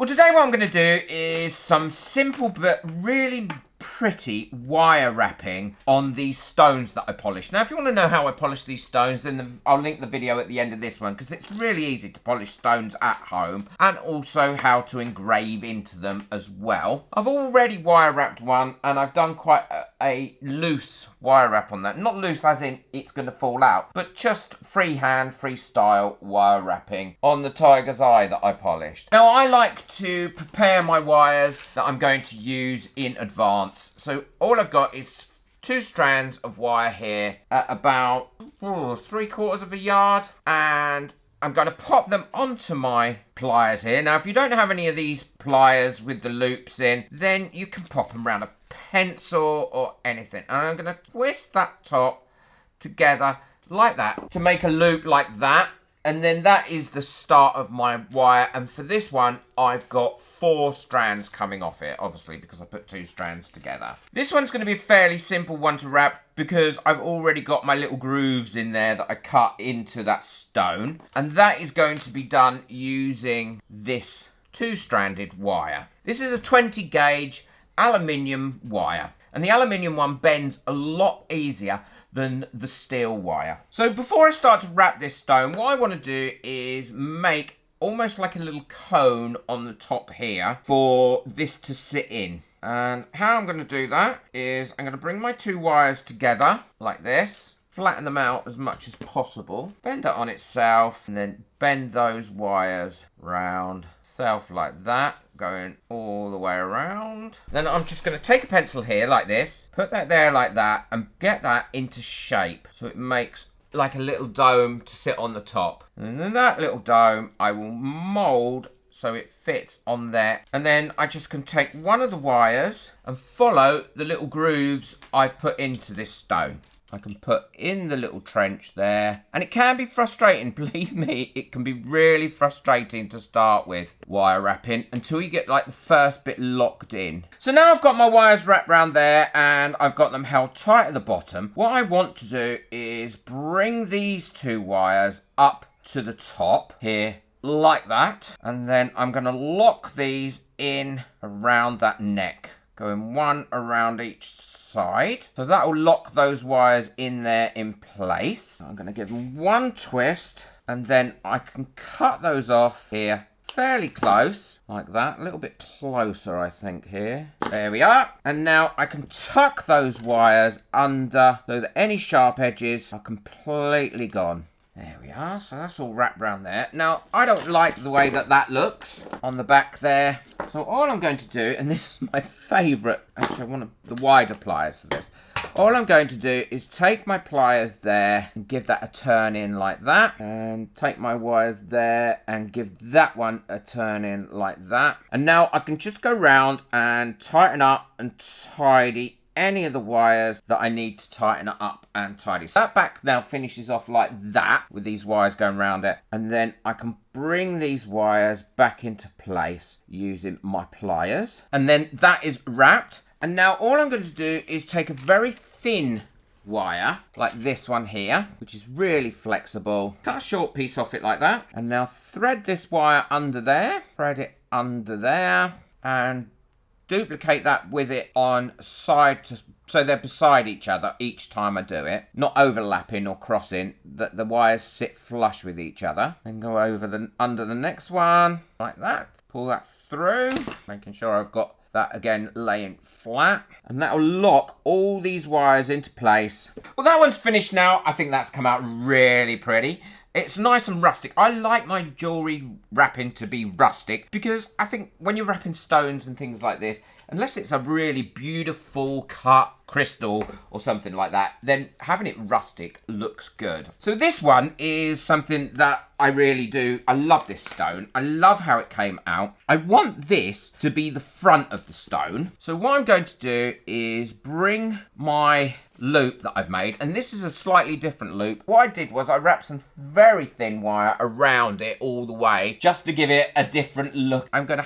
today what I'm going to do is some simple but really pretty wire wrapping on these stones that I polished. Now, if you want to know how I polish these stones, then I'll link the video at the end of this one, because it's really easy to polish stones at home, and also how to engrave into them as well. I've already wire wrapped one, and I've done quite a loose wire wrap on that. Not loose as in it's going to fall out, but just freehand, freestyle wire wrapping on the tiger's eye that I polished. Now, I like to prepare my wires that I'm going to use in advance. So all I've got is 2 strands of wire here at about 3/4 of a yard, and I'm going to pop them onto my pliers here. Now, if you don't have any of these pliers with the loops in, then you can pop them around a pencil or anything. And I'm going to twist that top together like that to make a loop like that. And then that is the start of my wire. And for this one, I've got 4 strands coming off it, obviously, because I put 2 strands together. This one's going to be a fairly simple one to wrap because I've already got my little grooves in there that I cut into that stone. And that is going to be done using this 2-stranded wire. This is a 20 gauge aluminium wire. And the aluminium one bends a lot easier than the steel wire. So before I start to wrap this stone, what I want to do is make almost like a little cone on the top here for this to sit in. And how I'm going to do that is I'm going to bring my 2 wires together like this, flatten them out as much as possible, bend it on itself, and then bend those wires round itself like that, going all the way around. Then I'm just going to take a pencil here like this, put that there like that, and get that into shape so it makes like a little dome to sit on the top. And then that little dome I will mould so it fits on there. And then I just can take one of the wires and follow the little grooves I've put into this stone. I can put in the little trench there. And it can be frustrating, believe me, it can be really frustrating to start with wire wrapping until you get like the first bit locked in. So now I've got my wires wrapped around there and I've got them held tight at the bottom. What I want to do is bring these 2 wires up to the top here like that. And then I'm going to lock these in around that neck, going one around each side. So that will lock those wires in there in place. I'm going to give them one twist and then I can cut those off here fairly close like that. A little bit closer, I think, here. There we are. And now I can tuck those wires under so that any sharp edges are completely gone. There we are, so that's all wrapped around there. Now, I don't like the way that that looks on the back there. So all I'm going to do, and this is my favourite, actually one of the wider pliers for this. All I'm going to do is take my pliers there and give that a turn in like that. And take my wires there and give that one a turn in like that. And now I can just go round and tighten up and tidy any of the wires that I need to tighten it up and tidy. So that back now finishes off like that with these wires going around it. And then I can bring these wires back into place using my pliers. And then that is wrapped. And now all I'm going to do is take a very thin wire like this one here, which is really flexible. Cut a short piece off it like that. And now thread this wire under there. Thread it under there. And duplicate that with it on side to, so they're beside each other each time I do it, not overlapping or crossing, that the wires sit flush with each other. Then go over under the next one like that, pull that through, making sure I've got that again laying flat, and that'll lock all these wires into place. Well, that one's finished now. I think that's come out really pretty. It's nice and rustic. I like my jewellery wrapping to be rustic because I think when you're wrapping stones and things like this, unless it's a really beautiful cut crystal or something like that, then having it rustic looks good. So this one is something that I really do. I love this stone. I love how it came out. I want this to be the front of the stone. So what I'm going to do is bring my loop that I've made, and this is a slightly different loop. What I did was I wrapped some very thin wire around it all the way just to give it a different look. I'm going to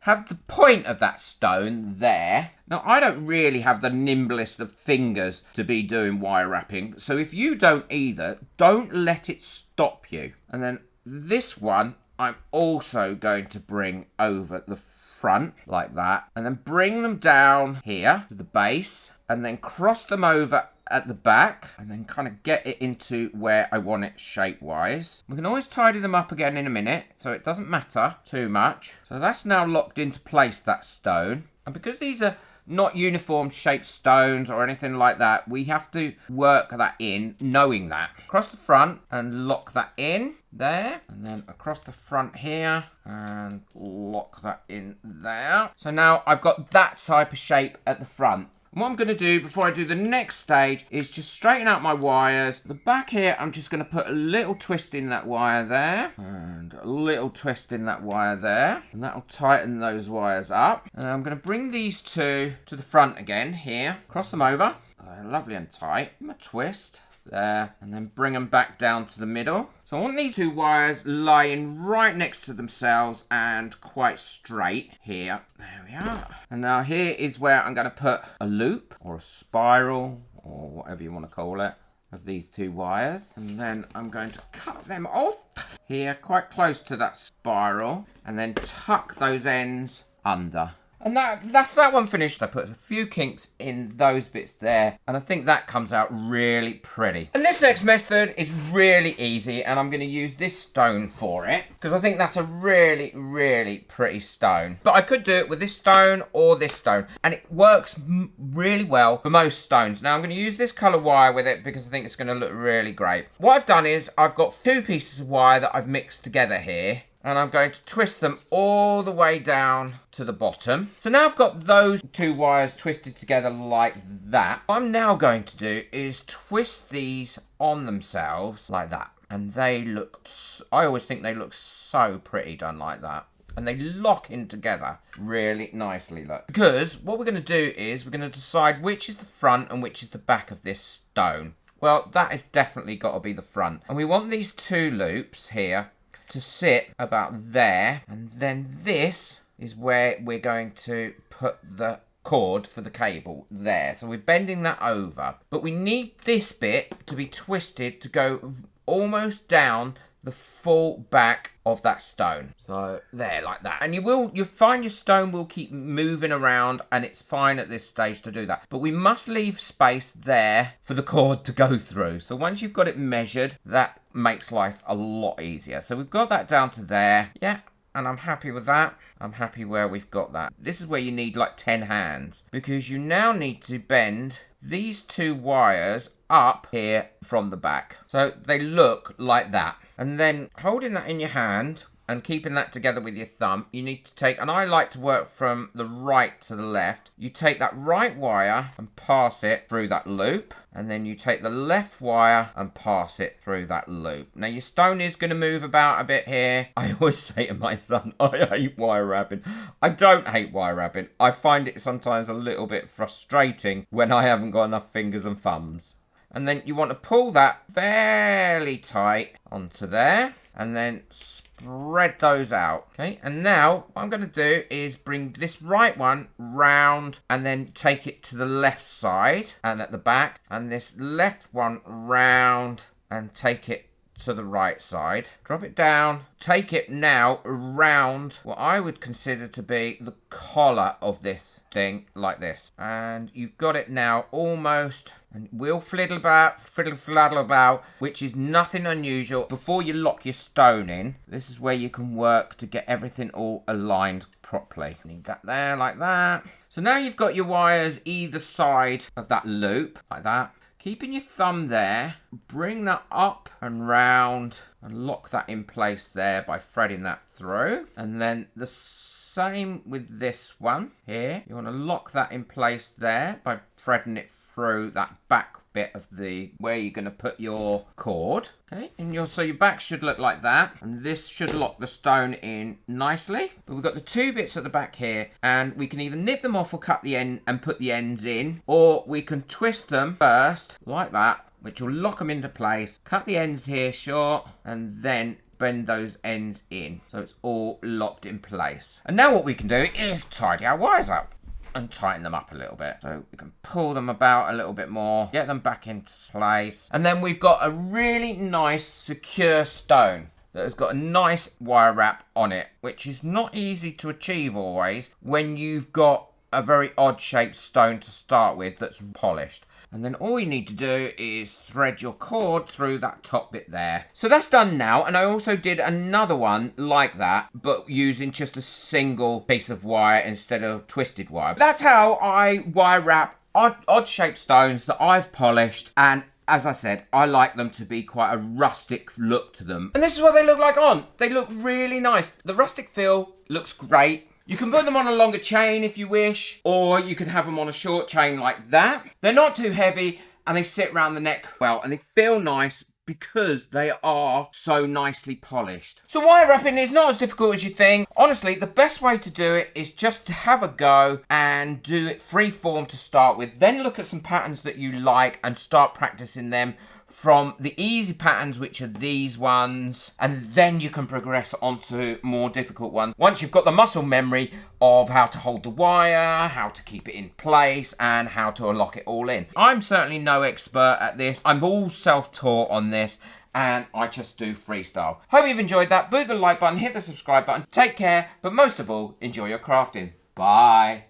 have the point of that stone there. Now, I don't really have the nimblest of fingers to be doing wire wrapping, so if you don't either, don't let it stop you. And then this one, I'm also going to bring over the front like that, and then bring them down here to the base, and then cross them over at the back, and then kind of get it into where I want it shape-wise. We can always tidy them up again in a minute, so it doesn't matter too much. So that's now locked into place, that stone. And because these are not uniform shaped stones or anything like that, we have to work that in, knowing that. Across the front and lock that in there, and then across the front here and lock that in there. So now I've got that type of shape at the front. And what I'm going to do before I do the next stage is just straighten out my wires. The back here, I'm just going to put a little twist in that wire there, and a little twist in that wire there, and that'll tighten those wires up. And I'm going to bring these two to the front again here, cross them over, lovely and tight, give them a twist there, and then bring them back down to the middle. So I want these two wires lying right next to themselves and quite straight here. There we are. And now here is where I'm going to put a loop or a spiral or whatever you want to call it of these two wires. And then I'm going to cut them off here quite close to that spiral and then tuck those ends under. And that's that one finished. I put a few kinks in those bits there, and I think that comes out really pretty. And this next method is really easy, and I'm going to use this stone for it, because I think that's a really, really pretty stone. But I could do it with this stone or this stone, and it works really well for most stones. Now I'm going to use this colour wire with it, because I think it's going to look really great. What I've done is, I've got two pieces of wire that I've mixed together here, and I'm going to twist them all the way down to the bottom. So now I've got those two wires twisted together like that. What I'm now going to do is twist these on themselves like that. And they look, I always think they look so pretty done like that. And they lock in together really nicely, look. Because what we're going to do is we're going to decide which is the front and which is the back of this stone. Well, that has definitely got to be the front. And we want these two loops here to sit about there, and then this is where we're going to put the cord for the cable there. So we're bending that over, but we need this bit to be twisted to go almost down the full back of that stone. So there, like that. And you'll find your stone will keep moving around, and it's fine at this stage to do that. But we must leave space there for the cord to go through. So once you've got it measured, that makes life a lot easier. So we've got that down to there. Yeah, and I'm happy with that. I'm happy where we've got that. This is where you need like 10 hands, because you now need to bend these two wires up here from the back. So they look like that. And then holding that in your hand and keeping that together with your thumb, you need to take, and I like to work from the right to the left. You take that right wire and pass it through that loop. And then you take the left wire and pass it through that loop. Now your stone is going to move about a bit here. I always say to my son, I hate wire wrapping. I don't hate wire wrapping. I find it sometimes a little bit frustrating when I haven't got enough fingers and thumbs. And then you want to pull that fairly tight onto there, and then spread those out. Okay, and now what I'm going to do is bring this right one round and then take it to the left side and at the back, and this left one round and take it to the right side. Drop it down, take it now around what I would consider to be the collar of this thing, like this. And you've got it now almost, and we'll fiddle fladdle about, which is nothing unusual. Before you lock your stone in, this is where you can work to get everything all aligned properly. Need that there, like that. So now you've got your wires either side of that loop, like that. Keeping your thumb there, bring that up and round and lock that in place there by threading that through. And then the same with this one here. You want to lock that in place there by threading it through that back bit of the where you're going to put your cord. Okay, and so your back should look like that, and this should lock the stone in nicely. But we've got the two bits at the back here, and we can either nip them off or cut the end and put the ends in, or we can twist them first like that, which will lock them into place. Cut the ends here short, and then bend those ends in so it's all locked in place. And now what we can do is tidy our wires up and tighten them up a little bit. So we can pull them about a little bit more, get them back into place. And then we've got a really nice secure stone. that has got a nice wire wrap on it, which is not easy to achieve always when you've got a very odd shaped stone to start with that's polished. And then all you need to do is thread your cord through that top bit there. So that's done now, and I also did another one like that, but using just a single piece of wire instead of twisted wire. That's how I wire wrap odd shaped stones that I've polished, and as I said, I like them to be quite a rustic look to them. And this is what they look like on. They look really nice. The rustic feel looks great. You can put them on a longer chain if you wish, or you can have them on a short chain like that. They're not too heavy, and they sit around the neck well, and they feel nice because they are so nicely polished. So wire wrapping is not as difficult as you think. Honestly, the best way to do it is just to have a go and do it freeform to start with. Then look at some patterns that you like and start practicing them from the easy patterns, which are these ones, and then you can progress onto more difficult ones once you've got the muscle memory of how to hold the wire, how to keep it in place, and how to lock it all in. I'm certainly no expert at this. I'm all self-taught on this, and I just do freestyle. Hope you've enjoyed that. Boot the like button, hit the subscribe button. Take care, but most of all, enjoy your crafting. Bye.